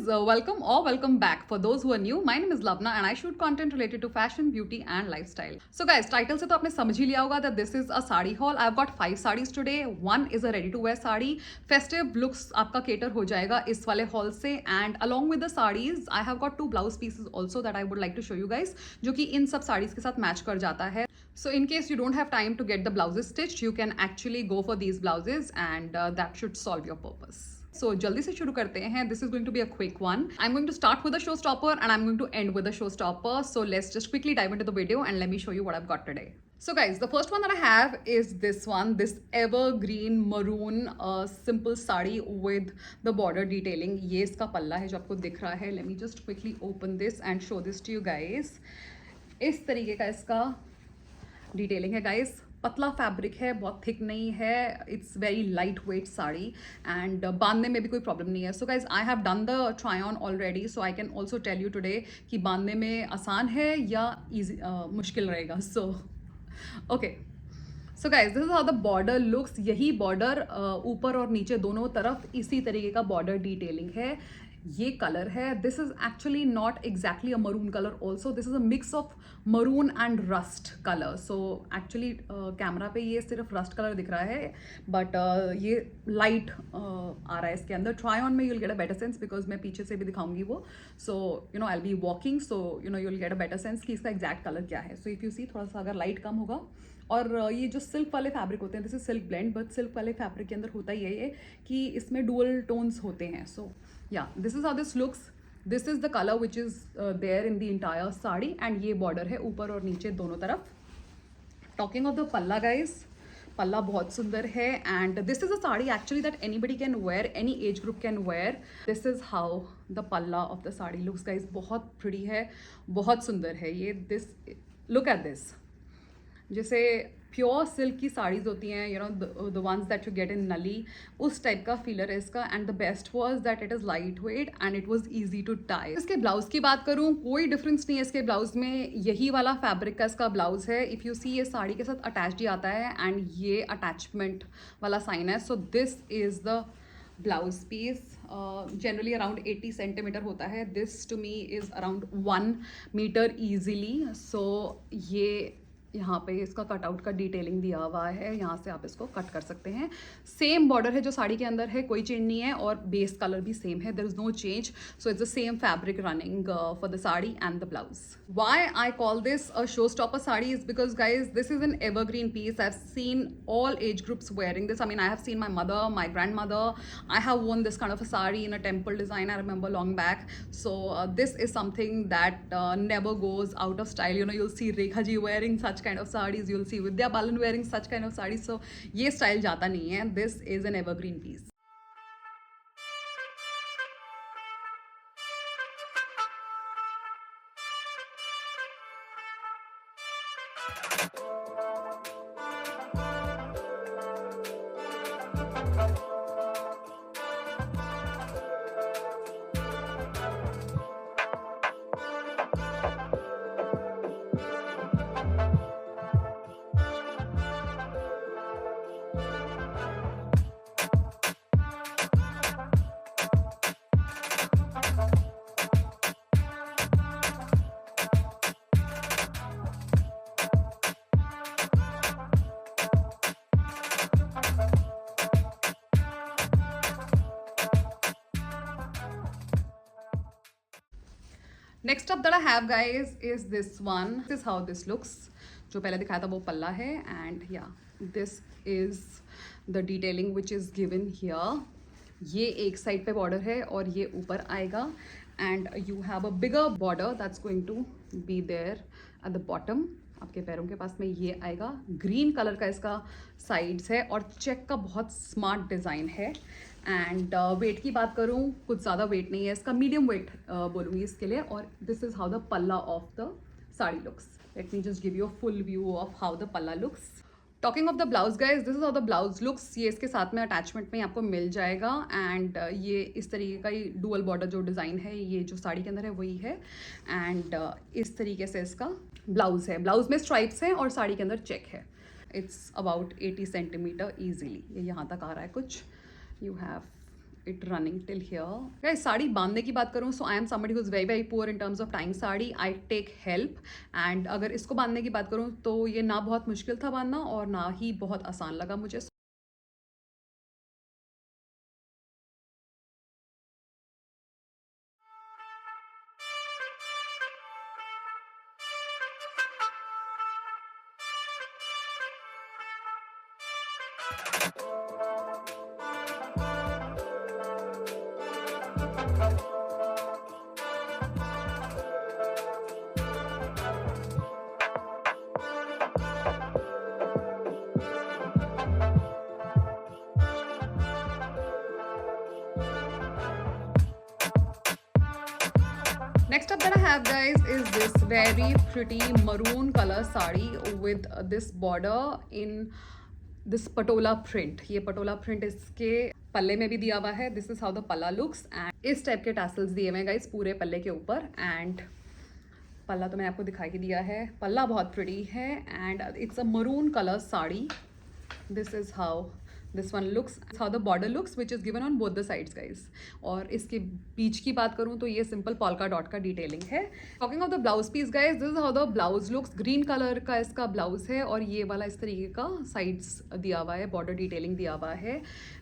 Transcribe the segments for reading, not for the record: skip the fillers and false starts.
guys, welcome or welcome back. For those who are new, my name is Lavna and I shoot content related to fashion, beauty and lifestyle. So guys, title से तो आपने समझ ही लिया होगा that this is a sari haul. I've got 5 sarees today. One is a ready to wear sari. Festive looks आपका cater हो जाएगा इस वाले haul से, and along with the sarees, I have got 2 blouse pieces also that I would like to show you guys, जो कि इन सब sarees के साथ match कर जाता है. So in case you don't have time to get the blouses stitched, you can actually go for these blouses and that should solve your purpose. So जल्दी से शुरू करते हैं. This is going to be a quick one. I'm going to start with a showstopper and I'm going to end with a showstopper. So let's just quickly dive into the video and let me show you what I've got today. So guys, the first one that I have is this one, this evergreen maroon simple sari with the border detailing. ये इसका पल्ला है जो आपको दिख रहा है. Let me just quickly open this and show this to you guys. इस तरीके का इसका डिटेलिंग है गाइस. पतला फैब्रिक है, बहुत थिक नहीं है. It's very light weight sari and बांधने में भी कोई प्रॉब्लम नहीं है. So guys I have done the try on already, so I can also tell you today कि बांधने में आसान है या ईजी मुश्किल रहेगा. So okay, so guys this is how the border looks. यही बॉर्डर ऊपर और नीचे दोनों तरफ इसी तरीके का बॉर्डर डिटेलिंग है. ये कलर है. This is actually not exactly a maroon colour also. This is a mix of maroon and rust colour. So actually camera पे ये सिर्फ रस्ट कलर दिख रहा है, बट ये लाइट आ रहा है इसके अंदर. ट्राई ऑन में you'll get a better sense because मैं पीछे से भी दिखाऊंगी वो. So you know I will be walking, so you know you'll get a better sense कि इसका एग्जैक्ट कलर क्या है. सो इफ यू सी थोड़ा सा अगर लाइट कम होगा, और ये जो सिल्क वाले फैब्रिक होते हैं, this is silk blend, but silk वाले फैब्रिक के अंदर होता ही है ये कि इसमें डुअल टोन्स होते हैं. सो yeah, this is how this looks. This is the color which is there in the entire sari and ये border है ऊपर और नीचे दोनों तरफ. Talking of the पल्ला guys, पल्ला बहुत सुंदर है and this is a sari actually that anybody can wear, any age group can wear. This is how the पल्ला of the sari looks guys. बहुत pretty है, बहुत सुंदर है ये. This, look at this. जैसे प्योर सिल्क की साड़ीज़ होती हैं, you know the ones that you get in Nalli, उस टाइप का फीलर है इसका. And the best was that it is light weight and it was easy to tie. इसके blouse की बात करूँ, कोई डिफरेंस नहीं है इसके ब्लाउज में. यही वाला फैब्रिक का इसका ब्लाउज है. इफ़ यू सी ये साड़ी के साथ अटैच्ड ही आता है एंड ये अटैचमेंट वाला साइन है. So this is the blouse piece. Generally around 80 centimetre होता है. This to me is around 1 metre easily. So ये यहाँ पे इसका कटआउट का डिटेलिंग दिया हुआ है. यहाँ से आप इसको कट कर सकते हैं. सेम बॉर्डर है जो साड़ी के अंदर है, कोई चेंज नहीं है, और बेस कलर भी सेम है. There is no change. So it's the same fabric running for the sari and the blouse. Why I call this a show stopper sari is because guys this is an evergreen piece. I have seen all age groups wearing this. I mean, I have seen my mother, my grandmother. I have worn this kind of a sari in a temple design, I remember long back. So this is something that never goes out of style. You know, you'll see Rekha ji wearing such kind of sarees, you'll see Vidya Balan wearing such kind of sarees. So ये style जाता नहीं है. This is an evergreen piece. Next up that I have guys is this one. This is how this looks. जो पहले दिखाया था वो पल्ला है and yeah, this is the detailing which is given here. ये एक साइड पे बॉर्डर है और ये ऊपर आएगा and you have a bigger border that's going to be there at the bottom. आपके पैरों के पास में ये आएगा. ग्रीन कलर का इसका साइड्स है और चेक का बहुत स्मार्ट डिज़ाइन है. एंड वेट की बात करूँ, कुछ ज़्यादा वेट नहीं है इसका, मीडियम वेट बोलूँगी इसके लिए. और this is how the palla of the sari looks. Let me just give you a full view of how the palla looks. Talking of the blouse guys, this is how the blouse looks. ये इसके साथ में attachment में आपको मिल जाएगा. And ये इस तरीके का ही डुअल बॉर्डर जो डिज़ाइन है, ये जो साड़ी के अंदर है वही है. एंड इस तरीके से इसका ब्लाउज है. ब्लाउज में स्ट्राइप्स हैं और साड़ी के अंदर चेक है. It's about 80 centimetre easily. ये यहाँ तक आ रहा है कुछ. You have it running till here. Guys sari बांधने की बात करूँ, so I am somebody who is very very poor in terms of tying sari. I take help, and अगर इसको बांधने की बात करूँ तो ये ना बहुत मुश्किल था बांधना और ना ही बहुत आसान लगा मुझे। Next up that I have guys is this very pretty maroon color sari with this border in this patola print. ये patola print इसके पल्ले में भी दिया हुआ है. This is how the palla looks, and इस टाइप के tassels दिए हुए हैं guys पूरे पल्ले के ऊपर. And पल्ला तो मैंने आपको दिखा ही दिया है. पल्ला बहुत pretty है and it's a maroon color sari. This is how this one looks, how the border looks, which is given on both the sides guys. और इसके बीच की बात करूँ तो ये सिंपल polka dot का डिटेलिंग है. Talking of the blouse piece guys, this is how the blouse looks. Green colour का इसका ब्लाउज है और ये वाला इस तरीके का साइड्स दिया हुआ है, बॉर्डर डिटेलिंग दिया हुआ है.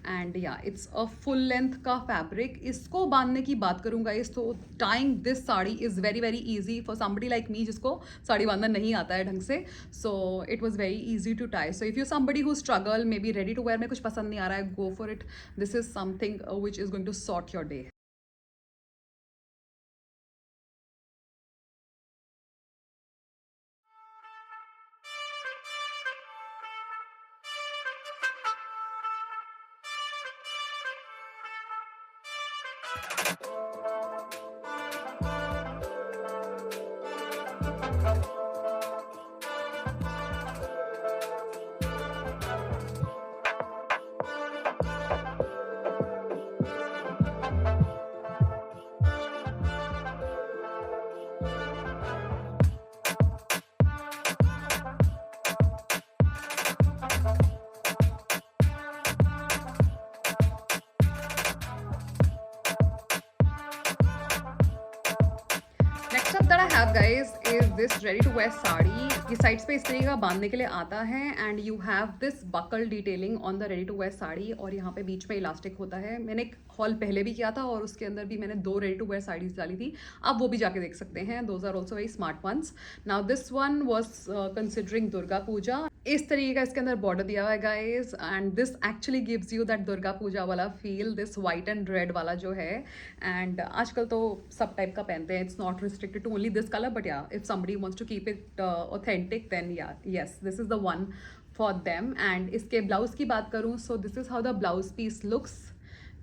And yeah it's a full length का फैब्रिक. इसको बांधने की बात करूँ गाइस तो tying this sari is very very easy for somebody like me जिसको साड़ी बांधना नहीं आता है ढंग से. So it was very easy to tie. So if you somebody who struggle may be ready to wear में कुछ पसंद नहीं आ रहा है, go for it. This is something which is going to sort your day. Next up that I have guys is this ready to wear sari. ये sides पे इस तरीके का बांधने के लिए आता है and you have this buckle detailing on the ready to wear sari और यहाँ पे बीच में इलास्टिक होता है. मैंने एक हॉल पहले भी किया था और उसके अंदर भी मैंने 2 रेडी टू वेयर साड़ीज डाली थी. आप वो भी जाके देख सकते हैं. Those are also very smart ones. Now this one was considering Durga Puja. इस तरीके का इसके अंदर बॉर्डर दिया हुआ है guys and this actually gives you that Durga Puja वाला feel. This white and red वाला जो है, एंड आजकल तो सब टाइप का पहनते हैं. It's not restricted to only this colour, but ya if somebody wants to keep it authentic then ya yes this is the one for them. And इसके ब्लाउज की बात करूँ so this is how the blouse piece looks.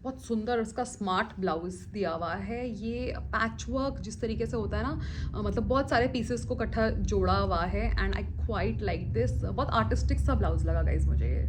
बहुत सुंदर उसका smart blouse दिया हुआ है. ये पैच वर्क जिस तरीके से होता है ना, मतलब बहुत सारे पीसेस को इकट्ठा जोड़ा हुआ है and I quite like this. बहुत आर्टिस्टिक सा ब्लाउज लगा गाइस मुझे ये.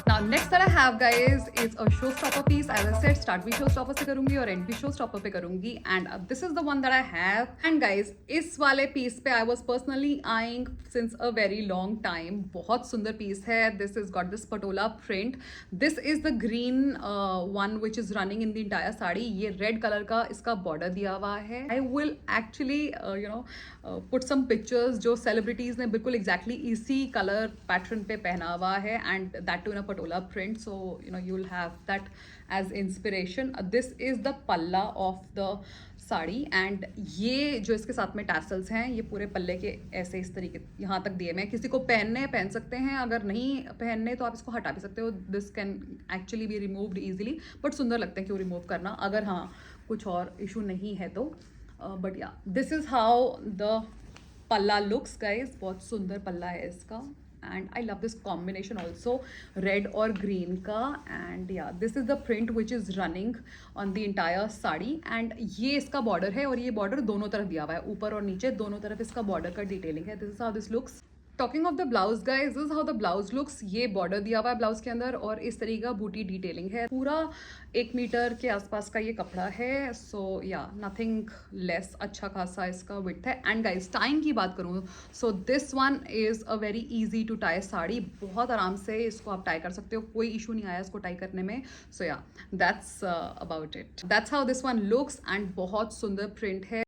Now next that I have guys is a showstopper piece. As I said, start भी showstopper से करूँगी और end भी showstopper पे करूँगी. And this is the one that I have. And guys, इस वाले piece पे I was personally eyeing since a very long time. बहुत सुंदर piece है. This has got this patola print. This is the green one which is running in the entire sari. ये red color का इसका border दिया हुआ है. I will actually put some pictures जो celebrities ने बिल्कुल exactly इसी color pattern पे पहना हुआ है and that too in a patola print. So you'll have that as inspiration. This is the palla of the sari and ये जो इसके साथ में टैसल्स हैं ये पूरे पल्ले के ऐसे इस तरीके यहाँ तक दिए हुए हैं. किसी को पहनने पहन सकते हैं, अगर नहीं पहनने तो आप इसको हटा भी सकते हो. This can actually be removed easily, but सुंदर लगते हैं क्यों रिमूव करना अगर हाँ कुछ और इशू नहीं है तो. बट या this is how the palla looks guys. बहुत सुंदर पल्ला है इसका. and I love this combination also, red और green का. And yeah, this is the print which is running on the entire sari. and ये इसका border है, और ये border दोनों तरफ दिया हुआ है, ऊपर और नीचे दोनों तरफ इसका border का detailing है. This is how this looks. Talking of the blouse guys, this is how the blouse looks. ये बॉर्डर दिया हुआ है ब्लाउज के अंदर, और इस तरीके का बूटी डिटेलिंग है. पूरा 1 मीटर के आसपास का ये कपड़ा है. सो या नथिंग लेस, अच्छा खासा इसका विड्थ है. एंड गाइज टाइंग की बात करूँ, so this one is a very easy to tie sari. बहुत आराम से इसको आप टाई कर सकते हो, कोई इशू नहीं आया इसको टाई करने में. सो या that's about it. That's how this one looks, and बहुत सुंदर प्रिंट है.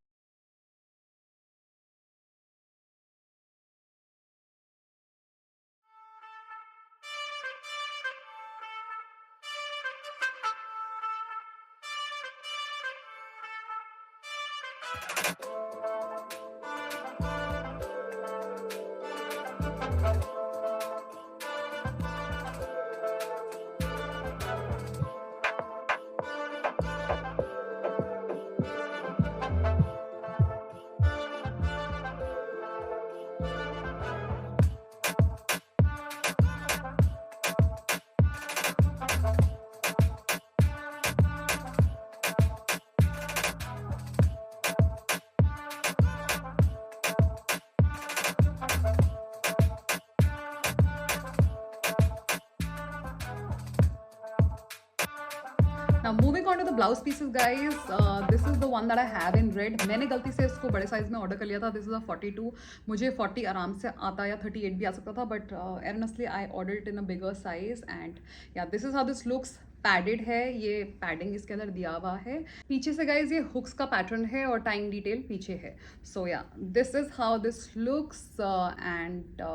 Now moving on to the blouse pieces guys, this is the one that I have in red. मैंने गलती से इसको बड़े साइज में ऑर्डर कर लिया था. This is a 42. मुझे 40 आराम से आता, या 38 भी आ सकता था, but honestly I ordered it in a bigger size. And yeah, this is how this looks. Padded है, ये पैडिंग इसके अंदर दिया हुआ है. पीछे से गाइज ये हुक्स का पैटर्न है और टाइंग डिटेल पीछे है. So yeah this is how this looks. And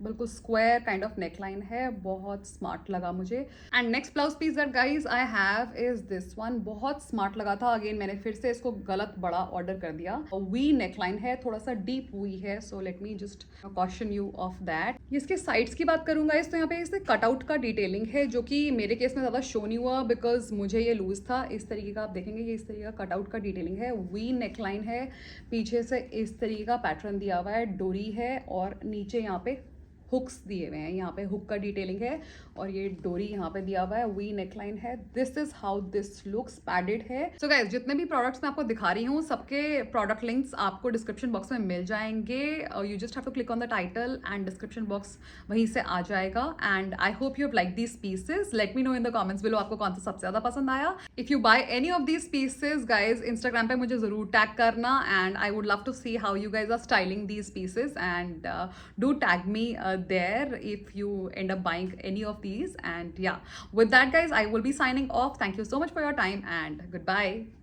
बिल्कुल स्क्वायर काइंड ऑफ नेकलाइन है, बहुत स्मार्ट लगा मुझे. And next blouse piece that guys I have is this one. बहुत स्मार्ट लगा था. अगेन मैंने फिर से इसको गलत बड़ा ऑर्डर कर दिया. वी नेकलाइन है, थोड़ा सा डीप वी है. So let me just caution you of that. इसके साइड्स की बात करूंगा इस, तो यहाँ पे इससे कटआउट का डिटेलिंग है, जो कि मेरे केस में ज़्यादा शो नहीं हुआ बिकॉज मुझे ये लूज था. इस तरीके का आप देखेंगे, ये इस तरीके का कटआउट का डिटेलिंग है. वी नेकलाइन है, पीछे से इस तरीके का पैटर्न दिया हुआ है, डोरी है, और नीचे यहाँ पे हुक्स दिए हुए हैं. यहाँ पे हुक का डिटेलिंग है, और ये डोरी यहाँ पे दिया हुआ है. वी नेकलाइन है. This is how this looks. Padded है. सो गाइस, जितने भी प्रोडक्ट्स मैं आपको दिखा रही हूँ, सबके प्रोडक्ट लिंक्स आपको डिस्क्रिप्शन बॉक्स में मिल जाएंगे. You just have to click on the title and description box वहीं से आ जाएगा. And I hope you have like these pieces. Let me know in the comments below आपको कौन सा सबसे ज्यादा पसंद आया. If you buy any of these pieces guys, Instagram पे मुझे जरूर टैग करना, and I would love to see how you guys are styling these pieces. And do tag me there if you end up buying any of these. And yeah, with that guys, I will be signing off. Thank you so much for your time, and goodbye.